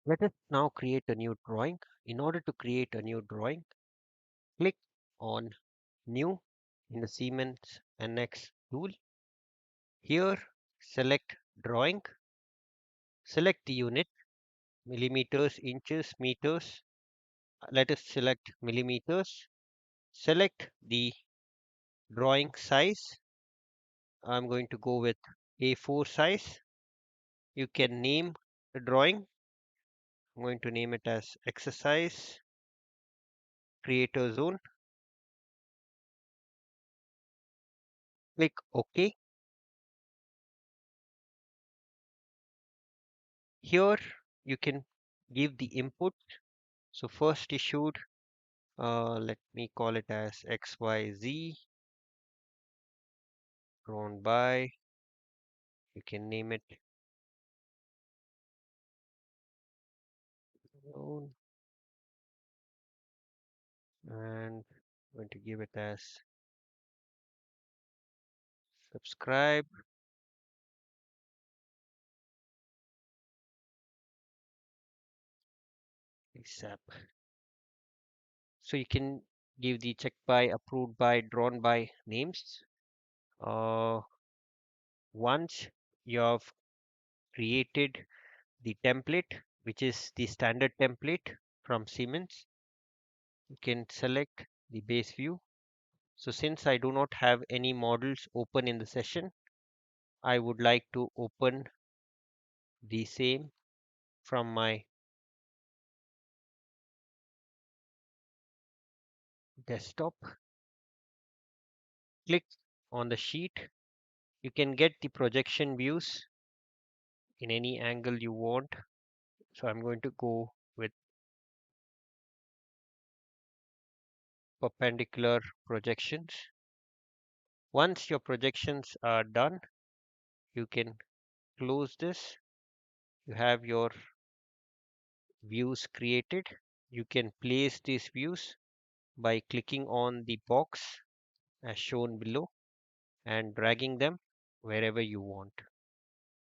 Let us now create a new drawing. In order to create a new drawing, click on New in the Siemens NX tool. Here, select Drawing, select the unit, millimeters, inches, meters. Let us select millimeters. Select the drawing size. I'm going to go with A4 size. You can name the drawing. I'm going to name it as exercise creator zone. Click OK. Here you can give the input. So first issued, let me call it as XYZ drawn by, you can name it zone, and I'm going to give it as subscribe ASAP. So you can give the check by, approved by, drawn by names. Uh, Once you have created the template, which is the standard template from Siemens, you can select the base view. So since I do not have any models open in the session, I would like to open the same from my desktop. Click on the sheet. You can get the projection views in any angle you want. So I'm going to go with perpendicular projections. Once your projections are done, you can close this. You have your views created. You can place these views by clicking on the box as shown below and dragging them wherever you want.